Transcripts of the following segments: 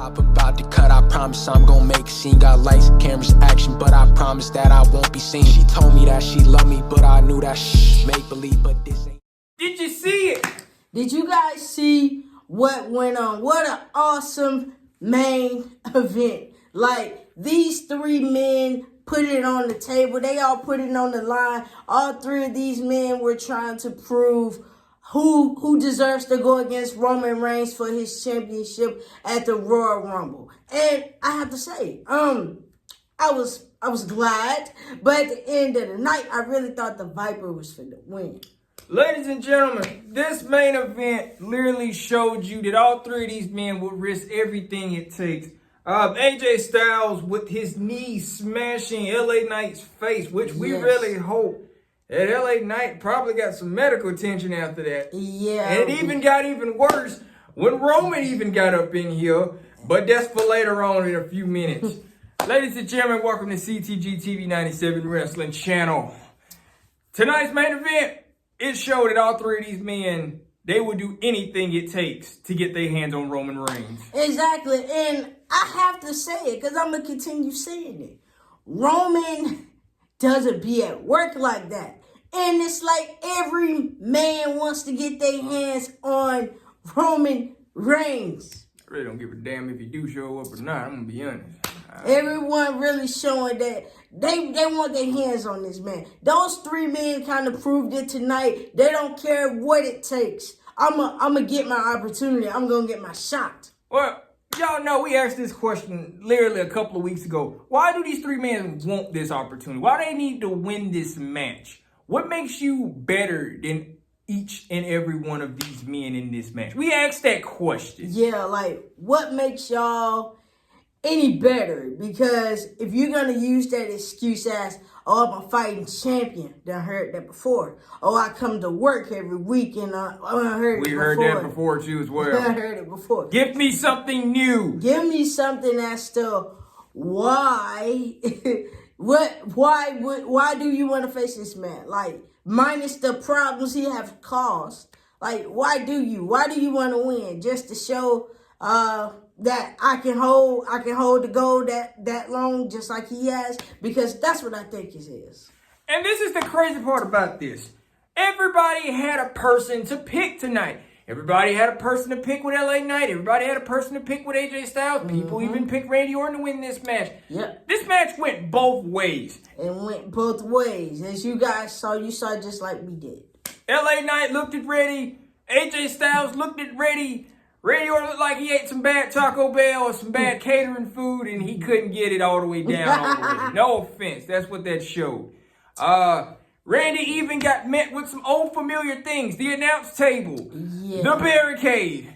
Hop about to cut, I promise I'm gonna make a scene. Got lights, cameras, action, but I promise that I won't be seen. She told me that she loved me, but I knew that make believe, but this ain't. Did you see it? Did you guys see what went on? What an awesome main event. Like, these three men put it on the table. They all put it on the line. All three of these men were trying to prove who deserves to go against Roman Reigns for his championship at the Royal Rumble. And I have to say, I was glad, but at the end of the night, I really thought the Viper was finna win. Ladies and gentlemen, this main event literally showed you that all three of these men would risk everything it takes. AJ Styles with his knee smashing LA Knight's face, which we really hope that LA Knight probably got some medical attention after that. Yeah. And it even got even worse when Roman even got up in here, but that's for later on in a few minutes. Ladies and gentlemen, welcome to CTG TV 97 Wrestling Channel. Tonight's main event, it showed that all three of these men, they would do anything it takes to get their hands on Roman Reigns. Exactly. And I have to say it because I'm going to continue saying it. Roman doesn't be at work like that. And it's like every man wants to get their hands on Roman Reigns. I really don't give a damn if you do show up or not. I'm going to be honest. Everyone really showing that they want their hands on this man. Those three men kind of proved it tonight. They don't care what it takes. I'm going to get my opportunity. I'm going to get my shot. Well, y'all know we asked this question literally a couple of weeks ago. Why do these three men want this opportunity? Why do they need to win this match? What makes you better than each and every one of these men in this match? We asked that question. Yeah, like, what makes y'all any better? Because if you're going to use that excuse as, oh, I'm a fighting champion, I heard that before. Oh, I come to work every week and I heard it before. We heard that before too as well. I heard it before. Give me something new. Give me something as to why... Why do you want to face this man? Like, minus the problems he have caused. Like, why do you want to win? Just to show that I can hold the gold that long, just like he has, because that's what I think it is. And this is the crazy part about this. Everybody had a person to pick tonight. Everybody had a person to pick with LA Knight. Everybody had a person to pick with AJ Styles. People even picked Randy Orton to win this match. Yep. This match went both ways. It went both ways. As you guys saw, you saw just like we did. LA Knight looked at Reddy. AJ Styles looked at Reddy. Randy Orton looked like he ate some bad Taco Bell or some bad catering food and he couldn't get it all the way down. No offense. That's what that showed. Randy even got met with some old familiar things. The announce table. The barricade.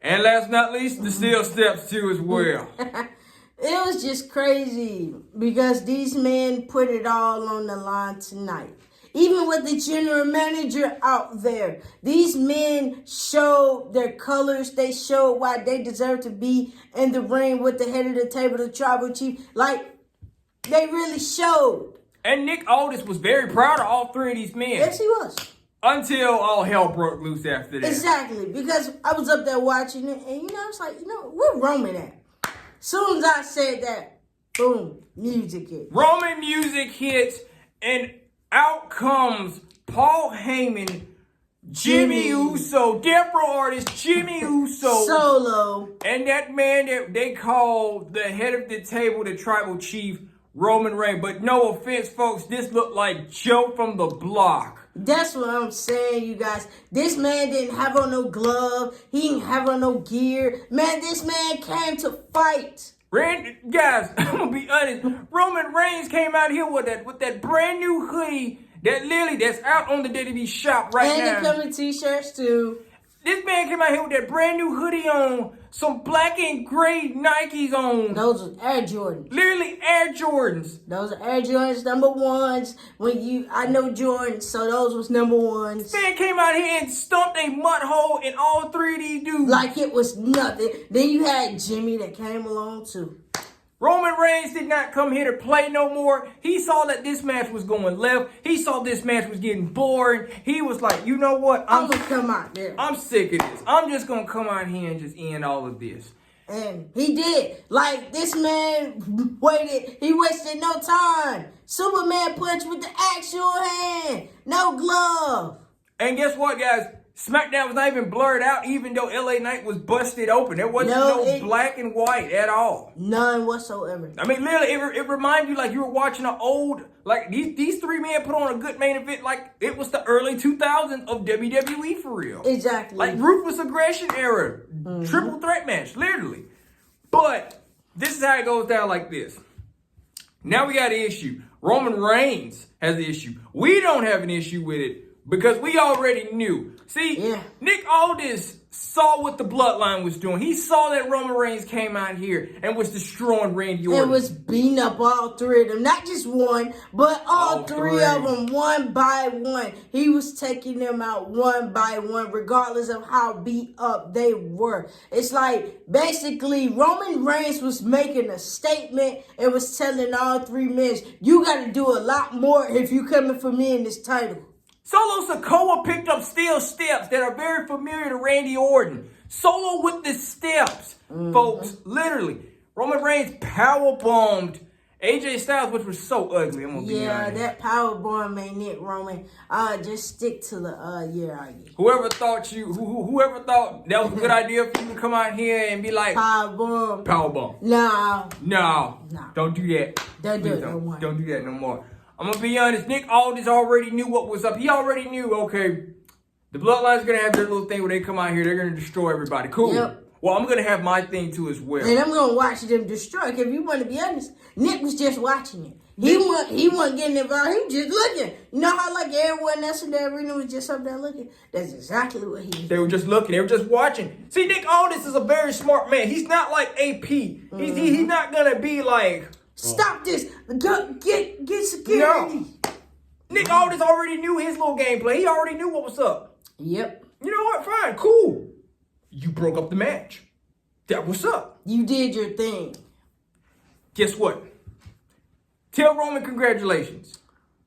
And last but not least, the steel steps too as well. It was just crazy because these men put it all on the line tonight. Even with the general manager out there, these men showed their colors. They showed why they deserve to be in the ring with the head of the table, the tribal chief. Like, they really showed. And Nick Aldis was very proud of all three of these men. Yes, he was. Until all hell broke loose after that. Exactly, because I was up there watching it, and I was like, where Roman at? Soon as I said that, boom, music hit. Roman music hits, and out comes Paul Heyman, Jimmy Uso, Death Row artist Jimmy Uso. Solo. And that man that they call the head of the table, the tribal chief, Roman Reigns. But no offense, folks, this looked like Joe from the block. That's what I'm saying, you guys. This man didn't have on no glove. He didn't have on no gear. Man, this man came to fight. Guys, I'm going to be honest. Roman Reigns came out here with that brand new hoodie that's out on the WWE shop right now. And the coming t-shirts too. This man came out here with that brand new hoodie on, some black and gray Nikes on. Those are Air Jordans. Literally Air Jordans. Those are Air Jordans, number ones. I know Jordan, so those was number ones. This man came out here and stumped a mud hole in all three of these dudes. Like it was nothing. Then you had Jimmy that came along too. Roman Reigns did not come here to play no more. He saw that this match was going left. He saw this match was getting boring. He was like, you know what? I'm going to come out there. I'm sick of this. I'm just going to come out here and just end all of this. And he did. Like, this man he wasted no time. Superman punch with the actual hand. No glove. And guess what, guys? SmackDown was not even blurred out, even though LA Knight was busted open. There wasn't no black and white at all. None whatsoever. I mean, literally, it reminded you like you were watching an old, like these three men put on a good main event like it was the early 2000s of WWE for real. Exactly. Like ruthless aggression era, triple threat match, literally. But this is how it goes down like this. Now we got an issue. Roman Reigns has the issue. We don't have an issue with it because we already knew. See, Nick Aldis saw what the Bloodline was doing. He saw that Roman Reigns came out here and was destroying Randy Orton. It was beating up all three of them. Not just one, but all three of them one by one. He was taking them out one by one, regardless of how beat up they were. It's like, basically, Roman Reigns was making a statement and was telling all three men, you got to do a lot more if you coming for me in this title. Solo Sikoa picked up steel steps that are very familiar to Randy Orton. Solo with the steps, folks. Literally. Roman Reigns powerbombed AJ Styles, which was so ugly. I'm gonna be honest. Yeah, that powerbomb ain't it, Roman. Just stick to the Whoever thought whoever thought that was a good idea for you to come out here and be like powerbomb. No. Don't do that. Don't do it no more. Don't do that no more. I'm going to be honest, Nick Aldis already knew what was up. He already knew, okay, the Bloodline's going to have their little thing where they come out here, they're going to destroy everybody. Cool. Yep. Well, I'm going to have my thing too as well. And I'm going to watch them destroy. If you want to be honest, Nick was just watching it. He wasn't getting involved. He was just looking. You know how like everyone else in the arena was just up there looking? That's exactly what he was. They were just looking. They were just watching. See, Nick Aldis is a very smart man. He's not like AP. He's not going to be like... Stop this. Get security. No. Nick Aldis already knew his little gameplay. He already knew what was up. Yep. You know what? Fine. Cool. You broke up the match. That was up. You did your thing. Guess what? Tell Roman congratulations.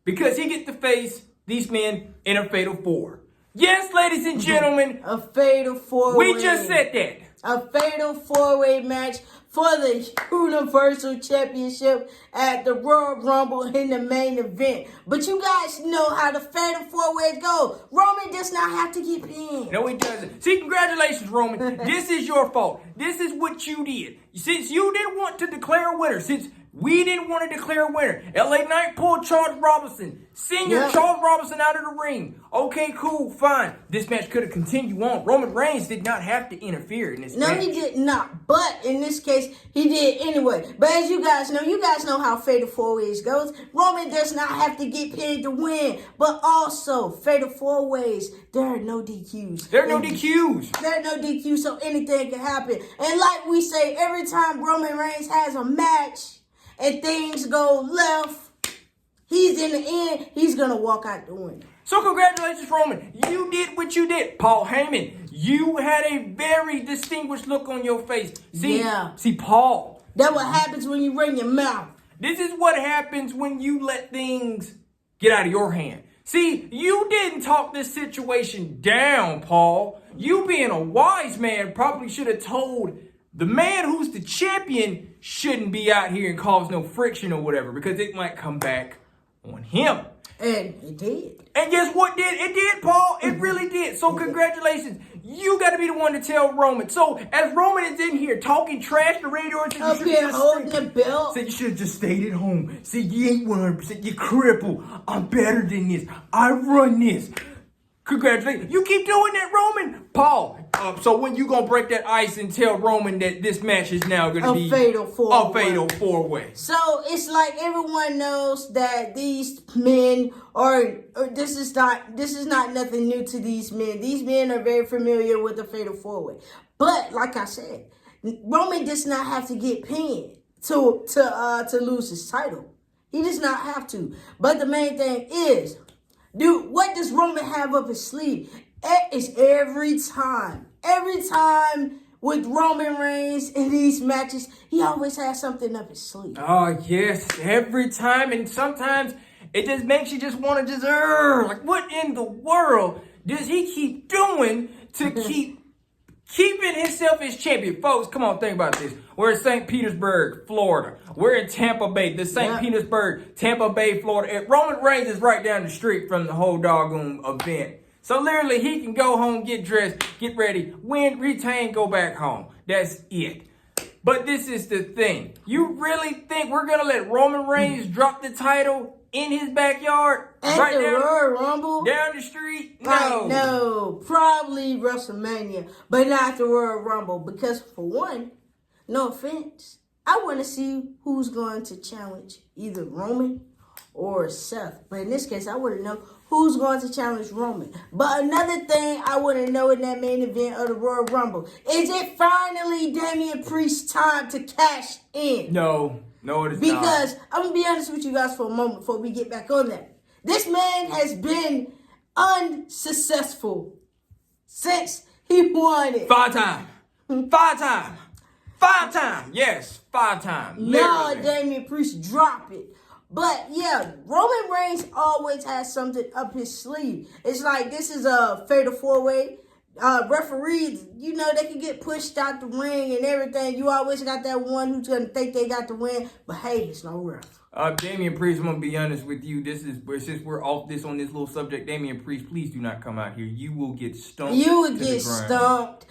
Because he gets to face these men in a fatal four. Yes, ladies and gentlemen. A fatal four-way. We just said that. A fatal four-way match for the Universal Championship at the Royal Rumble in the main event. But you guys know how the fatal four-ways go. Roman does not have to get pinned. No, he doesn't. See, congratulations, Roman. This is your fault. This is what you did. Since you didn't want to declare a winner, since we didn't want to declare a winner, LA Knight pulled Charles Robinson, Charles Robinson out of the ring. Okay, cool, fine. This match could have continued on. Roman Reigns did not have to interfere in this match. No, he did not. But in this case, he did anyway. But as you guys know how Fatal 4-Ways goes. Roman does not have to get pinned to win. But also, Fatal 4-Ways, there are no DQs. There are no DQs. There are no DQs, so anything can happen. And like we say, every time Roman Reigns has a match and things go left, he's in the end, he's going to walk out the winner. So congratulations, Roman. You did what you did. Paul Heyman, you had a very distinguished look on your face. See, Paul. That's what happens when you run your mouth. This is what happens when you let things get out of your hand. See, you didn't talk this situation down, Paul. You being a wise man probably should have told the man who's the champion shouldn't be out here and cause no friction or whatever, because it might come back on him. And it did. And guess what did? It did, Paul. It really did. So congratulations. You got to be the one to tell Roman. So as Roman is in here talking trash to Randy Orton, up here holding the belt. Said you should have just stayed at home. See, you ain't 100%. You're crippled. I'm better than this. I run this. Congratulations. You keep doing that, Roman. Paul, so when you going to break that ice and tell Roman that this match is now going to be a fatal four-way? So it's like everyone knows that these men are, this is not nothing new to these men. These men are very familiar with the fatal four-way. But like I said, Roman does not have to get pinned to lose his title. He does not have to. But the main thing is, dude, what does Roman have up his sleeve? It's every time with Roman Reigns in these matches, he always has something up his sleeve. Oh, yes, every time. And sometimes it just makes you just want to just, like, what in the world does he keep doing to keep keeping himself as champion. Folks, come on, think about this. We're in St. Petersburg, Florida. We're in Tampa Bay, the St. Petersburg, Tampa Bay, Florida. And Roman Reigns is right down the street from the whole doggone event. So literally, he can go home, get dressed, get ready, win, retain, go back home. That's it. But this is the thing. You really think we're going to let Roman Reigns drop the title in his backyard? At the Royal Rumble? Down the street? No. No. Probably WrestleMania, but not the Royal Rumble. Because for one, no offense, I want to see who's going to challenge either Roman or Seth. But in this case, I want to know who's going to challenge Roman. But another thing I want to know in that main event of the Royal Rumble, is it finally Damian Priest's time to cash in? No, it is not. Because I'm going to be honest with you guys for a moment before we get back on that. This man has been unsuccessful since he won it. 5 times. 5 times. 5 times. Yes, 5 times. Now Literally. Damian Priest drop it. But yeah, Roman Reigns always has something up his sleeve. It's like this is a fatal 4-way. Referees, you know, they can get pushed out the ring and everything. You always got that one who's going to think they got the win. But hey, it's no ref. Damian Priest, I'm going to be honest with you. Since we're off this on this little subject, Damian Priest, please do not come out here. You will get stumped. You would get stumped.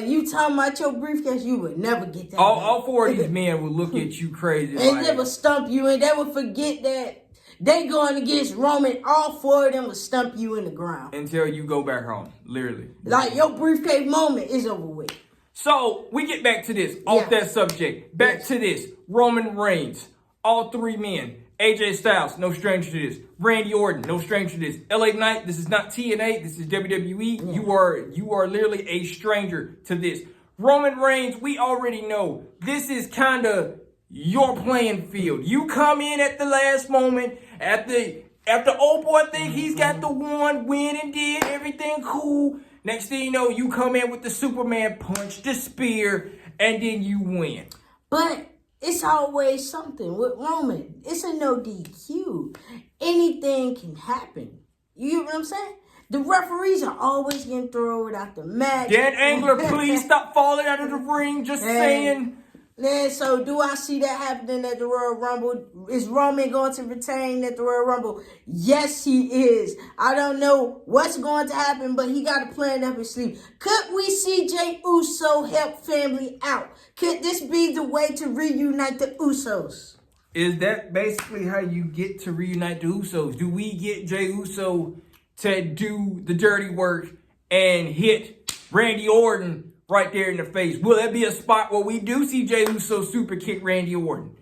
You talking about your briefcase, you would never get that. All 4 of these men will look at you crazy. And they will stump you, and they will forget that they going against Roman. All 4 of them will stump you in the ground. Until you go back home, literally. Like your briefcase moment is over with. So, we get back to this, off that subject. Back to this. Roman Reigns. All 3 men. AJ Styles, no stranger to this. Randy Orton, no stranger to this. LA Knight, this is not TNA, this is WWE. Yeah. You are literally a stranger to this. Roman Reigns, we already know this is kind of your playing field. You come in at the last moment, after old boy think he's got the one win and did everything cool. Next thing you know, you come in with the Superman punch, the spear, and then you win. But it's always something with Roman. It's a no DQ. Anything can happen. You know what I'm saying? The referees are always getting thrown out the match. Dan Angler, please stop falling out of the ring. Just saying. And so do I see that happening at the Royal Rumble? Is Roman going to retain at the Royal Rumble? Yes, he is. I don't know what's going to happen, but he got a plan up his sleeve. Could we see Jey Uso help family out? Could this be the way to reunite the Usos? Is that basically how you get to reunite the Usos? Do we get Jey Uso to do the dirty work and hit Randy Orton right there in the face? Will that be a spot where we do see Jey Uso super kick Randy Orton?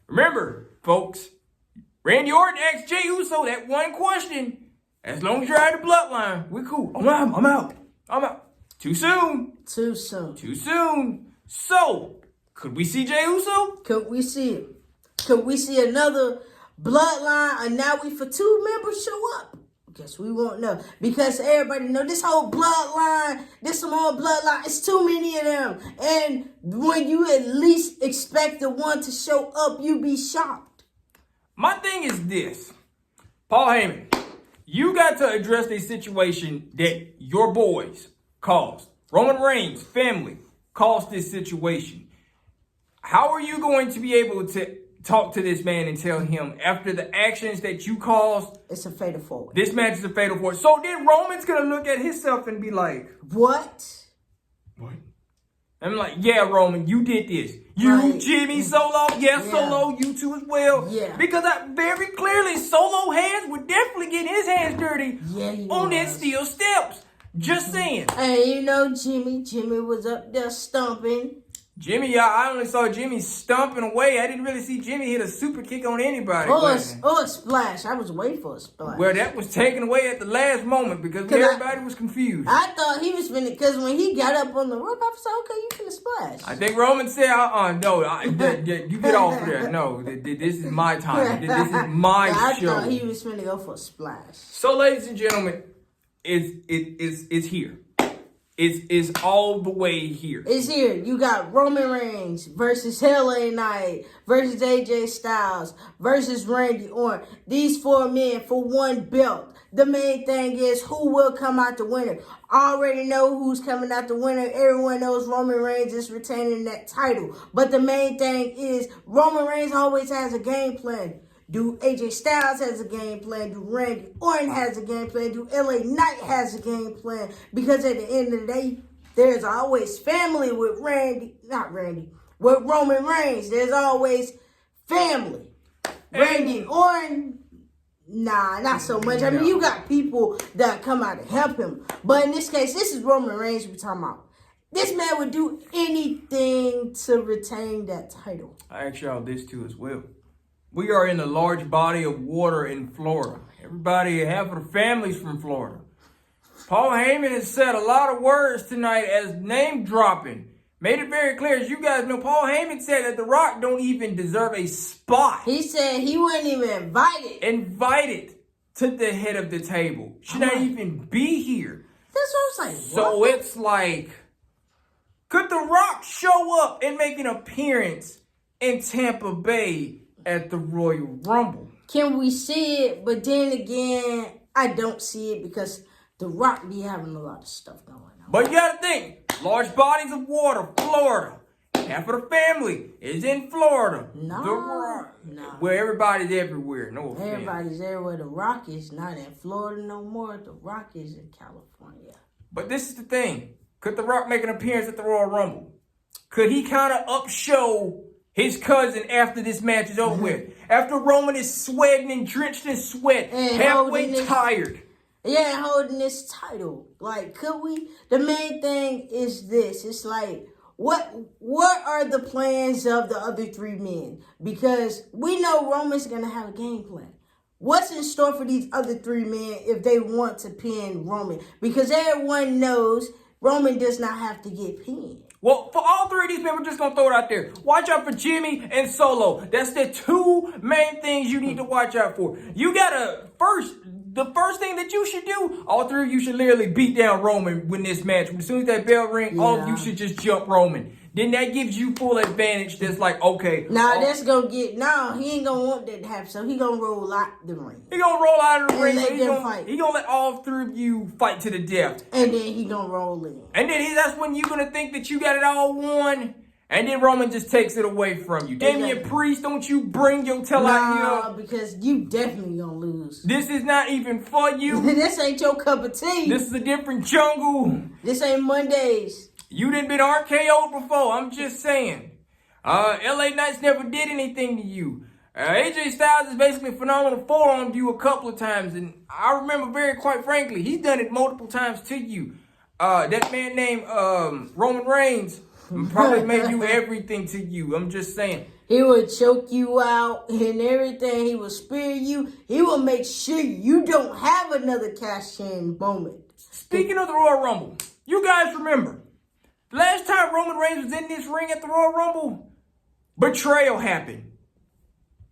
Remember, folks, Randy Orton asked Jey Uso that one question. As long as you're out of the bloodline, we're cool. I'm out. Too soon. So, could we see Jey Uso? Could we see it? Could we see another bloodline analogy for 2 members show up? Guess we won't know. Because everybody know this whole bloodline, this small bloodline, it's too many of them. And when you at least expect the one to show up, you be shocked. My thing is this. Paul Heyman, you got to address the situation that your boys caused. Roman Reigns' family caused this situation. How are you going to be able to talk to this man and tell him after the actions that you caused, it's a fatal 4-way. This match is a fatal 4-way. So then Roman's going to look at himself and be like, What? I'm like, yeah, Roman, you did this. You, Jimmy, Solo, Solo, you too as well. Yeah. Because I very clearly, Solo hands would definitely get his hands dirty on that steel steps. Just saying. And you know Jimmy was up there stomping. Jimmy, I only saw Jimmy stomping away. I didn't really see Jimmy hit a super kick on anybody. Or a splash. I was waiting for a splash. Well, that was taken away at the last moment because everybody was confused. I thought he was finna, because when he got up on the rope, I said, okay, you finna splash. I think Roman said, no, you get off of there. No, this is my time. This is my show. I thought he was finna go for a splash. So, ladies and gentlemen, it's here. is all the way here. It's here. You got Roman Reigns versus LA Knight versus AJ Styles versus Randy Orton. These 4 men for one belt. The main thing is who will come out the winner. I already know who's coming out the winner. Everyone knows Roman Reigns is retaining that title. But the main thing is Roman Reigns always has a game plan. Do AJ Styles has a game plan? Do Randy Orton has a game plan? Do LA Knight has a game plan? Because at the end of the day, there's always family with with Roman Reigns. There's always family. Randy Orton, nah, not so much. I mean, you got people that come out to help him. But in this case, this is Roman Reigns we're talking about. This man would do anything to retain that title. I ask y'all this too as well. We are in a large body of water in Florida. Everybody, half of the family's from Florida. Paul Heyman has said a lot of words tonight as name dropping. Made it very clear, as you guys know, Paul Heyman said that The Rock don't even deserve a spot. He said he wasn't even invited. Invited to the head of the table. Should not even be here. That's what I was like. So what? it's like, could The Rock show up and make an appearance in Tampa Bay at the Royal Rumble? Can we see it? But then again, I don't see it because The Rock be having a lot of stuff going on. But you gotta think, large bodies of water, Florida. Half of the family is in Florida. No, The Rock. no. Where everybody's everywhere. No offense. Everybody's everywhere. The Rock is not in Florida no more. The Rock is in California. But this is the thing. Could The Rock make an appearance at the Royal Rumble? Could he kind of upshow his cousin after this match is over with? After Roman is sweating and drenched in sweat, And halfway tired. Yeah, holding this title. Like, could we? The main thing is this. It's like, what are the plans of the other 3 men? Because we know Roman's going to have a game plan. What's in store for these other 3 men if they want to pin Roman? Because everyone knows Roman does not have to get pinned. Well, for all 3 of these men, we're just going to throw it out there. Watch out for Jimmy and Solo. That's the 2 main things you need to watch out for. You got to the first thing that you should do, all 3 of you should literally beat down Roman when this match. As soon as that bell rings, all of you should just jump Roman. Then that gives you full advantage. That's like, okay. That's going to get, he ain't going to want that to happen. So he going to roll out the ring. He going to roll out of the ring. Let them fight. He going to let all 3 of you fight to the death. And then he going to roll in. And then that's when you're going to think that you got it all won. And then Roman just takes it away from you. Damian Priest, don't you bring your tail out here. Because you definitely gonna lose. This is not even for you. This ain't your cup of tea. This is a different jungle. This ain't Mondays. You done been RKO'd before. I'm just saying. LA Knights never did anything to you. AJ Styles is basically phenomenal forearmed you a couple of times. And I remember quite frankly, he's done it multiple times to you. That man named Roman Reigns probably made do everything to you. I'm just saying. He will choke you out and everything. He will spear you. He will make sure you don't have another cash-in moment. Speaking of the Royal Rumble, you guys remember, the last time Roman Reigns was in this ring at the Royal Rumble, betrayal happened.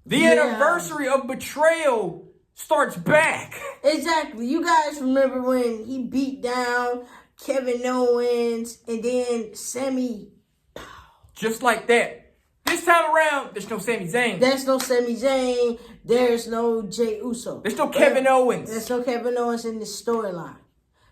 The anniversary of betrayal starts back. Exactly. You guys remember when he beat down Kevin Owens and then Sami. Just like that. This time around, there's no Sami Zayn. There's no Sami Zayn. There's no Jey Uso. There's no Kevin Owens. There's no Kevin Owens in this storyline.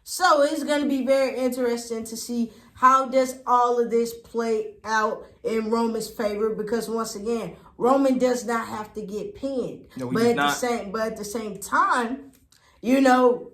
So it's going to be very interesting to see how does all of this play out in Roman's favor. Because once again, Roman does not have to get pinned. No, he does not. But at the same time, you know,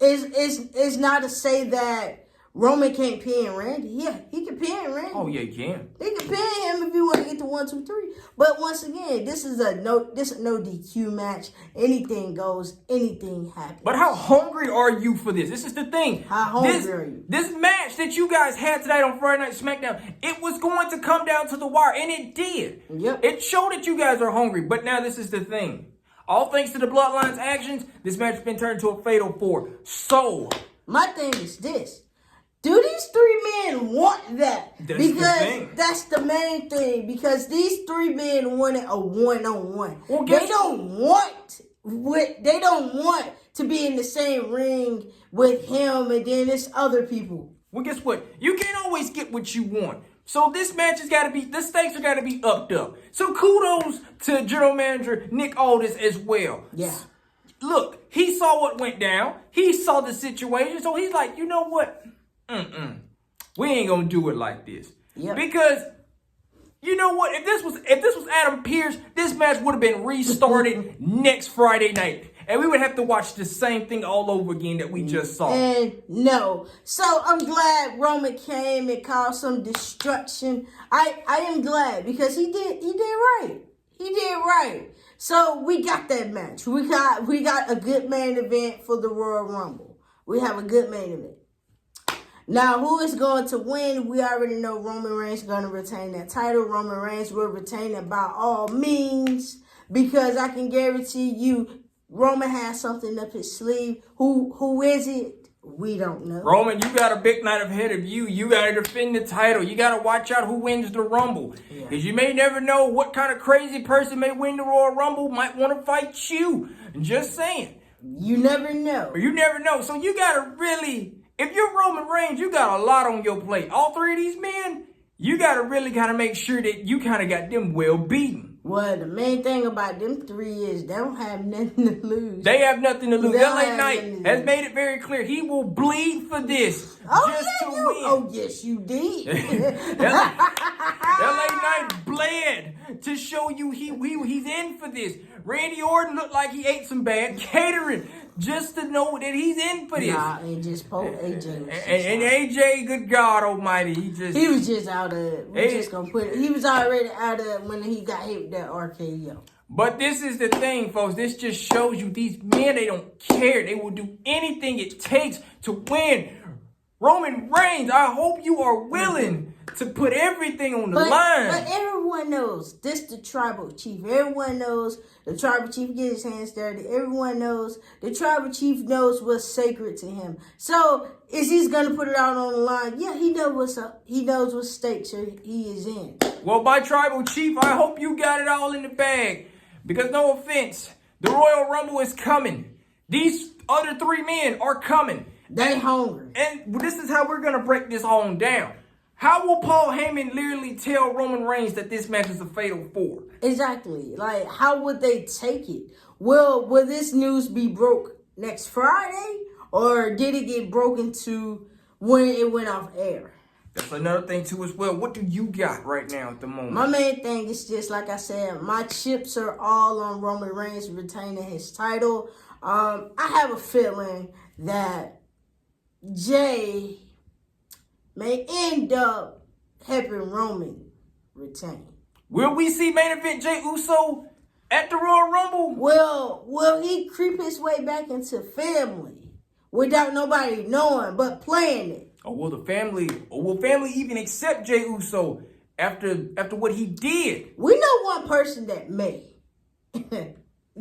it's not to say that Roman can't pin Randy. Yeah, he can pin Randy. Oh yeah, he can. He can pin him if you want to get to 1, 2, 3. But once again, this is a no DQ match. Anything goes, anything happens. But how hungry are you for this? This is the thing. How hungry are you? This match that you guys had tonight on Friday Night SmackDown, it was going to come down to the wire, and it did. Yep. It showed that you guys are hungry. But now this is the thing. All thanks to the Bloodline's actions, this match has been turned to a fatal 4. So, my thing is this. Do these 3 men want that? Because that's the main thing. Because these 3 men wanted a one-on-one. Well, they don't want to be in the same ring with him and then there's other people. Well, guess what? You can't always get what you want. So this match has got to be, the stakes are got to be upped up. So kudos to General Manager Nick Aldis as well. Yeah. Look, he saw what went down. He saw the situation. So he's like, you know what? We ain't going to do it like this. Yep. Because, you know what? If this was Adam Pearce, this match would have been restarted next Friday night. And we would have to watch the same thing all over again that we just saw. And no. So I'm glad Roman came and caused some destruction. I am glad because he did right. He did right. So we got that match. We got a good main event for the Royal Rumble. We have a good main event. Now, who is going to win? We already know Roman Reigns is going to retain that title. Roman Reigns will retain it by all means because I can guarantee you Roman has something up his sleeve. Who is it? We don't know. Roman, you got a big night ahead of you. You got to defend the title. You got to watch out who wins the Rumble. Because you may never know what kind of crazy person may win the Royal Rumble, might want to fight you. Just saying. You never know. You never know. So you got to really, if you're Roman Reigns, you got a lot on your plate. All three of these men, you got to make sure that you kind of got them well beaten. Well, the main thing about them three is they don't have nothing to lose. They have nothing to lose. LA Knight has made it very clear he will bleed for this to win. Oh, yes, you did. LA Knight bled to show you he's in for this. Randy Orton looked like he ate some bad catering just to know that he's in for this. Nah, and just poke AJ. And AJ, good God Almighty, he was just out of it. He was already out of it when he got hit with that RKO. But this is the thing, folks. This just shows you these men, they don't care. They will do anything it takes to win. Roman Reigns, I hope you are willing to put everything on the line. But everyone knows this the tribal chief. Everyone knows the tribal chief gets his hands dirty. Everyone knows the tribal chief knows what's sacred to him. So is he gonna put it out on the line? Yeah, he knows what's up. He knows what stakes he is in. Well, by tribal chief, I hope you got it all in the bag. Because no offense, the Royal Rumble is coming. These other three men are coming. They hungry. And this is how we're gonna break this all down. How will Paul Heyman literally tell Roman Reigns that this match is a fatal 4? Exactly. Like, how would they take it? Will this news be broke next Friday? Or did it get broken to when it went off air? That's another thing too as well. What do you got right now at the moment? My main thing is just, like I said, my chips are all on Roman Reigns retaining his title. I have a feeling that Jay may end up helping Roman retain. Will we see main event Jey Uso at the Royal Rumble? Will he creep his way back into family without nobody knowing but playing it? Or will family even accept Jey Uso after what he did? We know one person that may.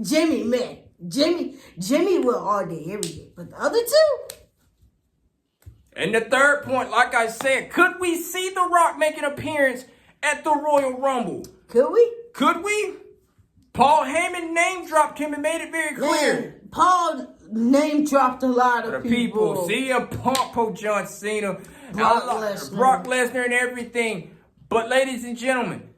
Jimmy may. Jimmy will all day, every day. But the other two? And the third point, like I said, could we see The Rock make an appearance at the Royal Rumble? Could we? Could we? Paul Heyman name dropped him and made it very clear. Man, Paul name dropped a lot of people. CM Punk, John Cena, Brock Lesnar and everything. But ladies and gentlemen,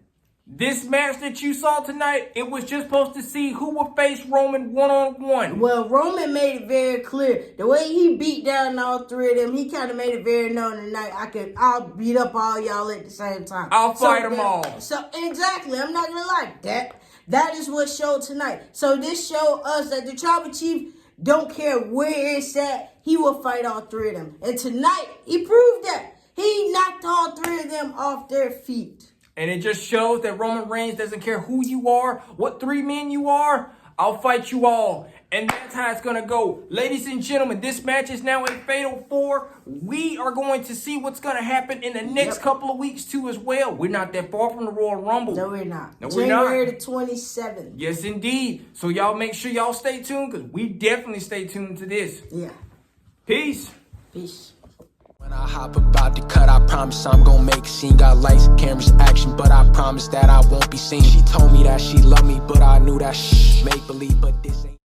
this match that you saw tonight, it was just supposed to see who would face Roman one-on-one. Well, Roman made it very clear. The way he beat down all three of them, he kind of made it very known tonight. I'll beat up all y'all at the same time. I'll fight them all. So, exactly. I'm not going to lie. That is what showed tonight. So, this showed us that the tribal chief don't care where it's at. He will fight all three of them. And tonight, he proved that. He knocked all three of them off their feet. And it just shows that Roman Reigns doesn't care who you are, what three men you are. I'll fight you all. And that's how it's going to go. Ladies and gentlemen, this match is now a fatal 4. We are going to see what's going to happen in the next couple of weeks, too, as well. We're not that far from the Royal Rumble. No, we're not. No, we're not. January the 27th. Yes, indeed. So y'all make sure y'all stay tuned because we definitely stay tuned to this. Yeah. Peace. Peace. When I hop about to cut, I promise I'm gonna make a scene. Got lights, cameras, action, but I promise that I won't be seen. She told me that she loved me, but I knew that make believe, but this ain't